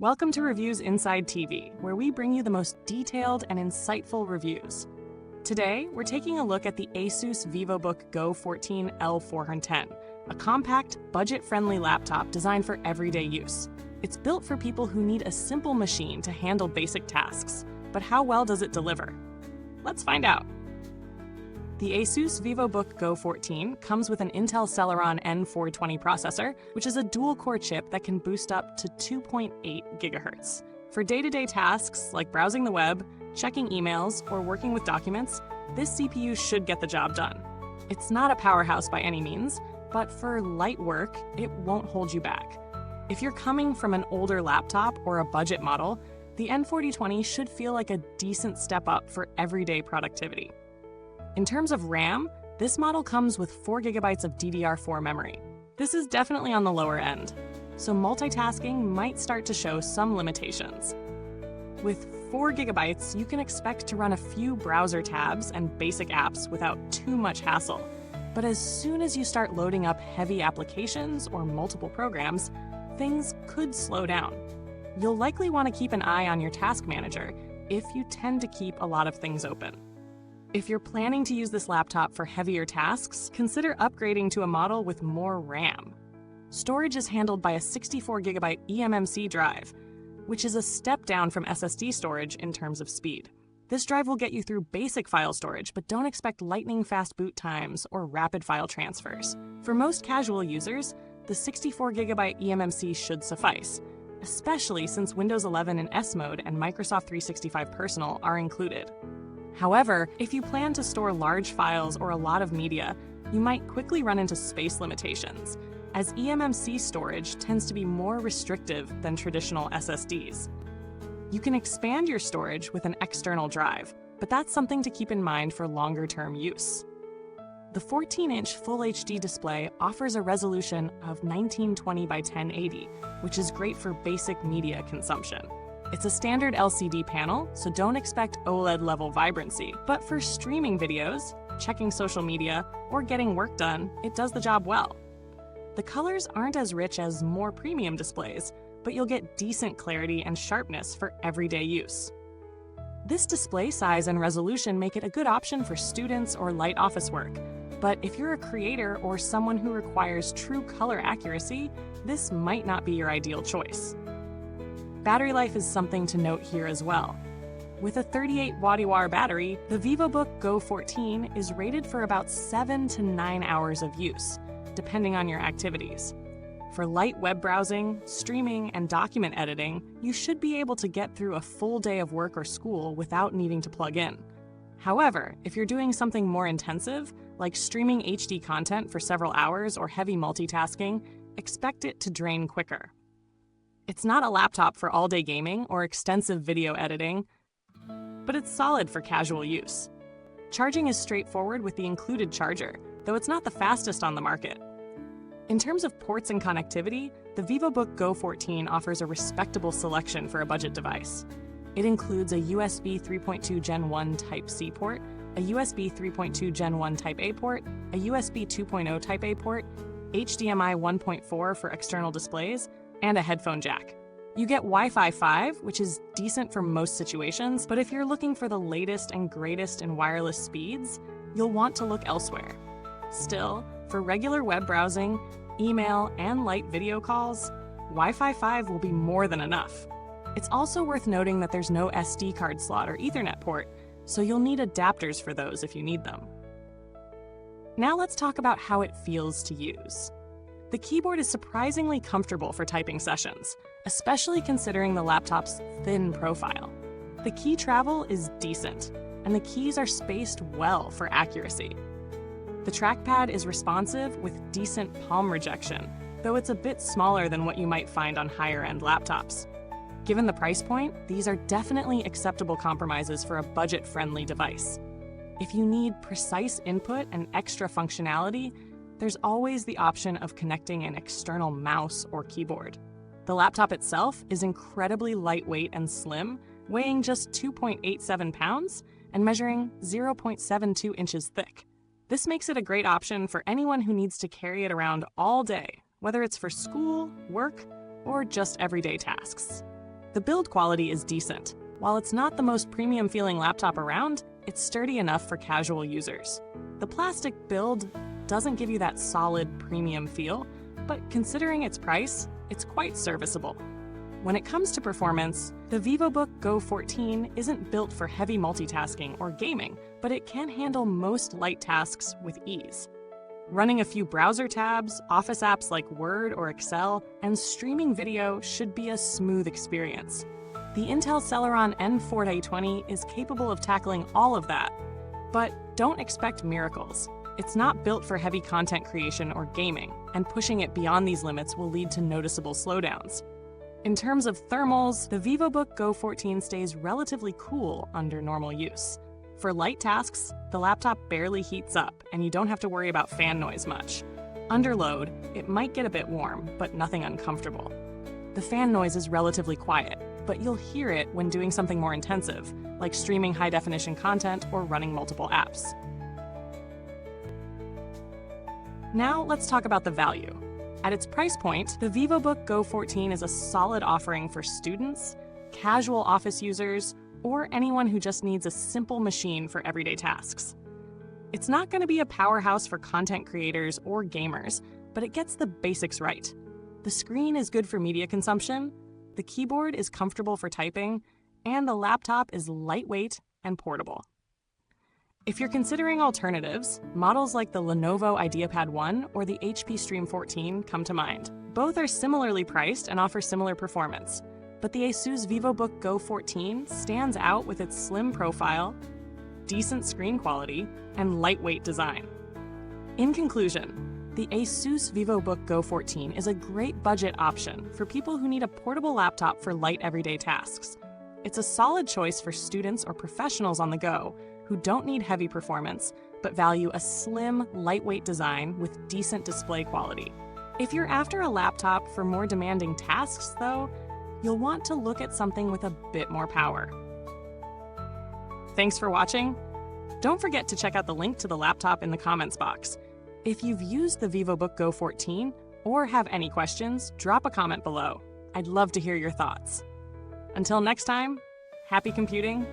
Welcome to Reviewsinside TV, where we bring you the most detailed and insightful reviews. Today, we're taking a look at the ASUS Vivobook Go 14 L410, a compact, budget-friendly laptop designed for everyday use. It's built for people who need a simple machine to handle basic tasks, but how well does it deliver? Let's find out. The ASUS Vivobook Go 14 comes with an Intel Celeron N4020 processor, which is a dual-core chip that can boost up to 2.8 GHz. For day-to-day tasks like browsing the web, checking emails, or working with documents, this CPU should get the job done. It's not a powerhouse by any means, but for light work, it won't hold you back. If you're coming from an older laptop or a budget model, the N4020 should feel like a decent step up for everyday productivity. In terms of RAM, this model comes with 4 GB of DDR4 memory. This is definitely on the lower end, so multitasking might start to show some limitations. With 4 GB, you can expect to run a few browser tabs and basic apps without too much hassle. But as soon as you start loading up heavy applications or multiple programs, things could slow down. You'll likely want to keep an eye on your task manager if you tend to keep a lot of things open. If you're planning to use this laptop for heavier tasks, consider upgrading to a model with more RAM. Storage is handled by a 64 GB eMMC drive, which is a step down from SSD storage in terms of speed. This drive will get you through basic file storage, but don't expect lightning-fast boot times or rapid file transfers. For most casual users, the 64 GB eMMC should suffice, especially since Windows 11 in S Mode and Microsoft 365 Personal are included. However, if you plan to store large files or a lot of media, you might quickly run into space limitations, as eMMC storage tends to be more restrictive than traditional SSDs. You can expand your storage with an external drive, but that's something to keep in mind for longer-term use. The 14-inch Full HD display offers a resolution of 1920 by 1080, which is great for basic media consumption. It's a standard LCD panel, so don't expect OLED-level vibrancy. But for streaming videos, checking social media, or getting work done, it does the job well. The colors aren't as rich as more premium displays, but you'll get decent clarity and sharpness for everyday use. This display size and resolution make it a good option for students or light office work. But if you're a creator or someone who requires true color accuracy, this might not be your ideal choice. Battery life is something to note here as well. With a 38 watt-hour battery, the Vivobook Go 14 is rated for about 7 to 9 hours of use, depending on your activities. For light web browsing, streaming, and document editing, you should be able to get through a full day of work or school without needing to plug in. However, if you're doing something more intensive, like streaming HD content for several hours or heavy multitasking, expect it to drain quicker. It's not a laptop for all-day gaming or extensive video editing, but it's solid for casual use. Charging is straightforward with the included charger, though it's not the fastest on the market. In terms of ports and connectivity, the Vivobook Go 14 offers a respectable selection for a budget device. It includes a USB 3.2 Gen 1 Type-C port, a USB 3.2 Gen 1 Type-A port, a USB 2.0 Type-A port, HDMI 1.4 for external displays, and a headphone jack. You get Wi-Fi 5, which is decent for most situations, but if you're looking for the latest and greatest in wireless speeds, you'll want to look elsewhere. Still, for regular web browsing, email, and light video calls, Wi-Fi 5 will be more than enough. It's also worth noting that there's no SD card slot or Ethernet port, so you'll need adapters for those if you need them. Now let's talk about how it feels to use. The keyboard is surprisingly comfortable for typing sessions, especially considering the laptop's thin profile. The key travel is decent, and the keys are spaced well for accuracy. The trackpad is responsive with decent palm rejection, though it's a bit smaller than what you might find on higher-end laptops. Given the price point, these are definitely acceptable compromises for a budget-friendly device. If you need precise input and extra functionality, there's always the option of connecting an external mouse or keyboard. The laptop itself is incredibly lightweight and slim, weighing just 2.87 pounds and measuring 0.72 inches thick. This makes it a great option for anyone who needs to carry it around all day, whether it's for school, work, or just everyday tasks. The build quality is decent. While it's not the most premium feeling laptop around, it's sturdy enough for casual users. The plastic build doesn't give you that solid premium feel, but considering its price, it's quite serviceable. When it comes to performance, the Vivobook Go 14 isn't built for heavy multitasking or gaming, but it can handle most light tasks with ease. Running a few browser tabs, office apps like Word or Excel, and streaming video should be a smooth experience. The Intel Celeron N4020 is capable of tackling all of that, but don't expect miracles. It's not built for heavy content creation or gaming, and pushing it beyond these limits will lead to noticeable slowdowns. In terms of thermals, the Vivobook Go 14 stays relatively cool under normal use. For light tasks, the laptop barely heats up, and you don't have to worry about fan noise much. Under load, it might get a bit warm, but nothing uncomfortable. The fan noise is relatively quiet, but you'll hear it when doing something more intensive, like streaming high-definition content or running multiple apps. Now let's talk about the value. At its price point, the Vivobook Go 14 is a solid offering for students, casual office users, or anyone who just needs a simple machine for everyday tasks. It's not going to be a powerhouse for content creators or gamers, but it gets the basics right. The screen is good for media consumption, the keyboard is comfortable for typing, and the laptop is lightweight and portable. If you're considering alternatives, models like the Lenovo IdeaPad 1 or the HP Stream 14 come to mind. Both are similarly priced and offer similar performance, but the ASUS Vivobook Go 14 stands out with its slim profile, decent screen quality, and lightweight design. In conclusion, the ASUS Vivobook Go 14 is a great budget option for people who need a portable laptop for light everyday tasks. It's a solid choice for students or professionals on the go who don't need heavy performance, but value a slim, lightweight design with decent display quality. If you're after a laptop for more demanding tasks, though, you'll want to look at something with a bit more power. Thanks for watching. Don't forget to check out the link to the laptop in the comments box. If you've used the Vivobook Go 14 or have any questions, drop a comment below. I'd love to hear your thoughts. Until next time, happy computing.